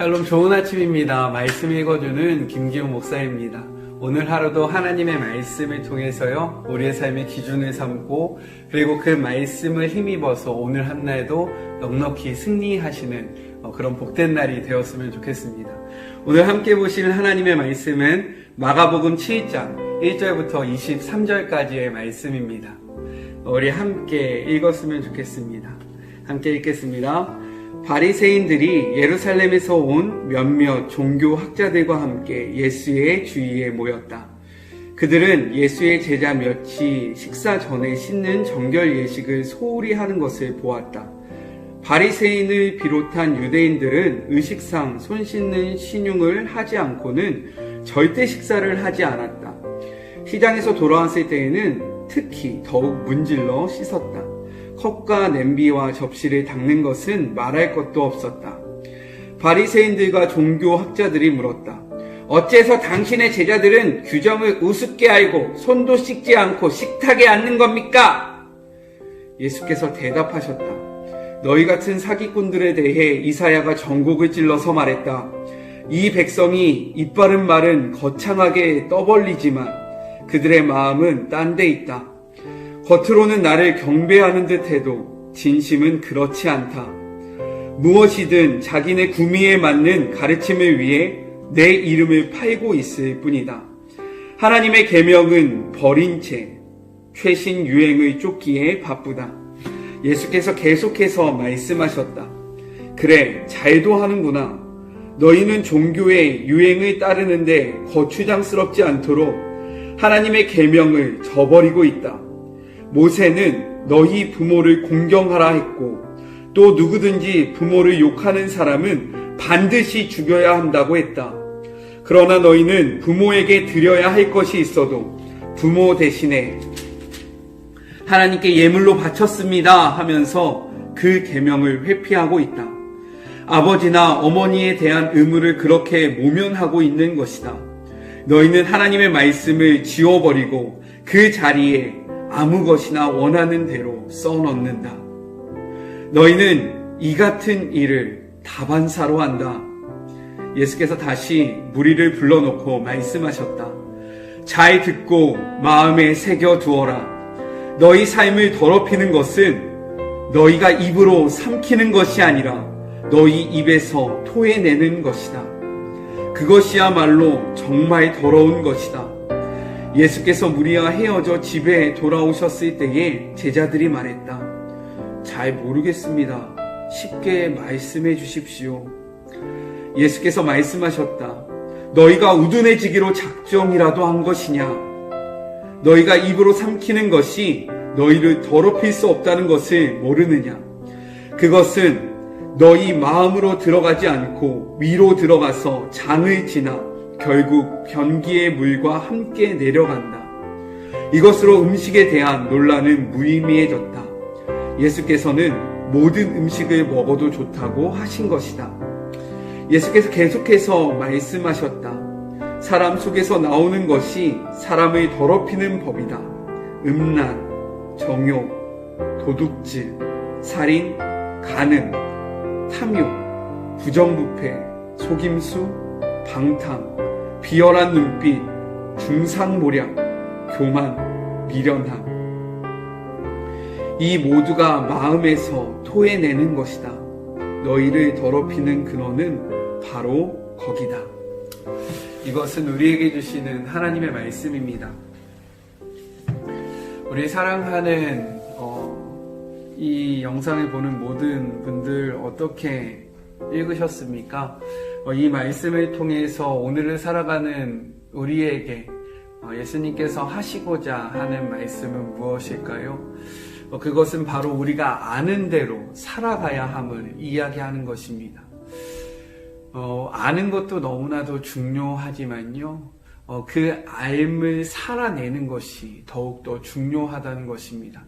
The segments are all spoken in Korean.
샬롬, 좋은 아침입니다. 말씀 읽어주는 김기훈 목사입니다. 오늘 하루도 하나님의 말씀을 통해서요, 우리의 삶의 기준을 삼고, 그리고 그 말씀을 힘입어서 오늘 한 날도 넉넉히 승리하시는 그런 복된 날이 되었으면 좋겠습니다. 오늘 함께 보실 하나님의 말씀은 마가복음 7장 1절부터 23절까지의 말씀입니다. 우리 함께 읽었으면 좋겠습니다. 함께 읽겠습니다. 바리새인들이 예루살렘에서 온 몇몇 종교 학자들과 함께 예수의 주위에 모였다. 그들은 예수의 제자 몇이 식사 전에 씻는 정결 예식을 소홀히 하는 것을 보았다. 바리새인을 비롯한 유대인들은 의식상 손 씻는 신용을 하지 않고는 절대 식사를 하지 않았다. 시장에서 돌아왔을 때에는 특히 더욱 문질러 씻었다. 컵과 냄비와 접시를 닦는 것은 말할 것도 없었다. 바리새인들과 종교 학자들이 물었다. 어째서 당신의 제자들은 규정을 우습게 알고 손도 씻지 않고 식탁에 앉는 겁니까? 예수께서 대답하셨다. 너희 같은 사기꾼들에 대해 이사야가 전곡을 찔러서 말했다. 이 백성이 입 바른 말은 거창하게 떠벌리지만 그들의 마음은 딴 데 있다. 겉으로는 나를 경배하는 듯해도 진심은 그렇지 않다. 무엇이든 자기네 구미에 맞는 가르침을 위해 내 이름을 팔고 있을 뿐이다. 하나님의 계명은 버린 채 최신 유행을 쫓기에 바쁘다. 예수께서 계속해서 말씀하셨다. 그래, 잘도 하는구나. 너희는 종교의 유행을 따르는데 거추장스럽지 않도록 하나님의 계명을 저버리고 있다. 모세는 너희 부모를 공경하라 했고 또 누구든지 부모를 욕하는 사람은 반드시 죽여야 한다고 했다. 그러나 너희는 부모에게 드려야 할 것이 있어도 부모 대신에 하나님께 예물로 바쳤습니다 하면서 그 계명을 회피하고 있다. 아버지나 어머니에 대한 의무를 그렇게 모면하고 있는 것이다. 너희는 하나님의 말씀을 지워버리고 그 자리에 아무 것이나 원하는 대로 써넣는다. 너희는 이 같은 일을 다반사로 한다. 예수께서 다시 무리를 불러놓고 말씀하셨다. 잘 듣고 마음에 새겨두어라. 너희 삶을 더럽히는 것은 너희가 입으로 삼키는 것이 아니라 너희 입에서 토해내는 것이다. 그것이야말로 정말 더러운 것이다. 예수께서 무리와 헤어져 집에 돌아오셨을 때에 제자들이 말했다. 잘 모르겠습니다. 쉽게 말씀해 주십시오. 예수께서 말씀하셨다. 너희가 우둔해지기로 작정이라도 한 것이냐? 너희가 입으로 삼키는 것이 너희를 더럽힐 수 없다는 것을 모르느냐? 그것은 너희 마음으로 들어가지 않고 위로 들어가서 장을 지나 결국 변기의 물과 함께 내려간다. 이것으로 음식에 대한 논란은 무의미해졌다. 예수께서는 모든 음식을 먹어도 좋다고 하신 것이다. 예수께서 계속해서 말씀하셨다. 사람 속에서 나오는 것이 사람을 더럽히는 법이다. 음란, 정욕, 도둑질, 살인, 간음, 탐욕, 부정부패, 속임수, 방탕, 비열한 눈빛, 중상모략, 교만, 미련함. 이 모두가 마음에서 토해내는 것이다. 너희를 더럽히는 근원은 바로 거기다. 이것은 우리에게 주시는 하나님의 말씀입니다. 우리 사랑하는 이 영상을 보는 모든 분들 어떻게 읽으셨습니까? 이 말씀을 통해서 오늘을 살아가는 우리에게 예수님께서 하시고자 하는 말씀은 무엇일까요? 그것은 바로 우리가 아는 대로 살아가야 함을 이야기하는 것입니다. 아는 것도 너무나도 중요하지만요, 그 알을 살아내는 것이 더욱더 중요하다는 것입니다.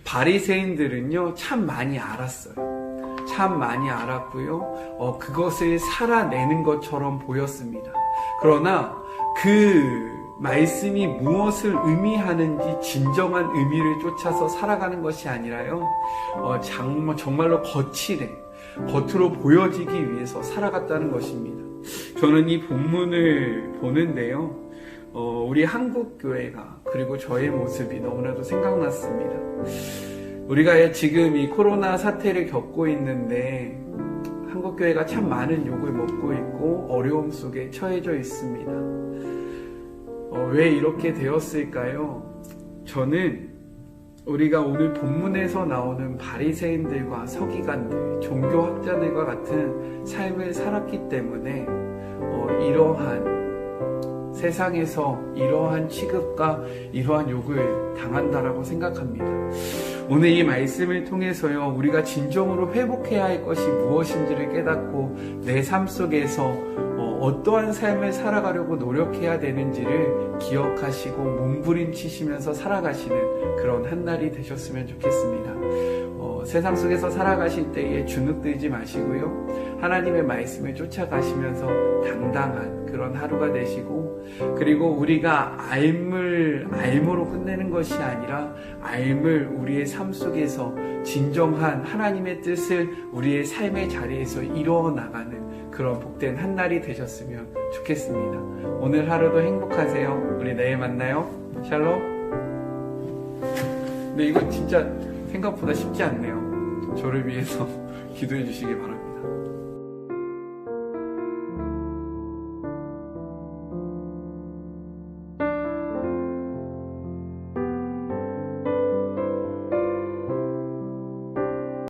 바리새인들은요, 참 많이 알았어요. 참 많이 알았고요. 그것을 살아내는 것처럼 보였습니다. 그러나 그 말씀이 무엇을 의미하는지 진정한 의미를 쫓아서 살아가는 것이 아니라요, 정말로 거칠게 겉으로 보여지기 위해서 살아갔다는 것입니다. 저는 이 본문을 보는데요. 우리 한국교회가 그리고 저의 모습이 너무나도 생각났습니다. 우리가 지금 이 코로나 사태를 겪고 있는데 한국교회가 참 많은 욕을 먹고 있고 어려움 속에 처해져 있습니다. 왜 이렇게 되었을까요? 저는 우리가 오늘 본문에서 나오는 바리새인들과 서기관들, 종교학자들과 같은 삶을 살았기 때문에 이러한 세상에서 이러한 취급과 이러한 욕을 당한다라고 생각합니다. 오늘 이 말씀을 통해서요, 우리가 진정으로 회복해야 할 것이 무엇인지를 깨닫고 내 삶 속에서 어떠한 삶을 살아가려고 노력해야 되는지를 기억하시고 몸부림치시면서 살아가시는 그런 한 날이 되셨으면 좋겠습니다. 세상 속에서 살아가실 때에 주눅들지 마시고요. 하나님의 말씀을 쫓아가시면서 당당한 그런 하루가 되시고, 그리고 우리가 알므로 끝내는 것이 아니라 알물 우리의 삶 속에서 진정한 하나님의 뜻을 우리의 삶의 자리에서 이루어 나가는 그런 복된 한 날이 되셨으면 좋겠습니다. 오늘 하루도 행복하세요. 우리 내일 만나요. 샬롬. 근데 이거 진짜 생각보다 쉽지 않네요. 저를 위해서 기도해 주시기 바랍니다.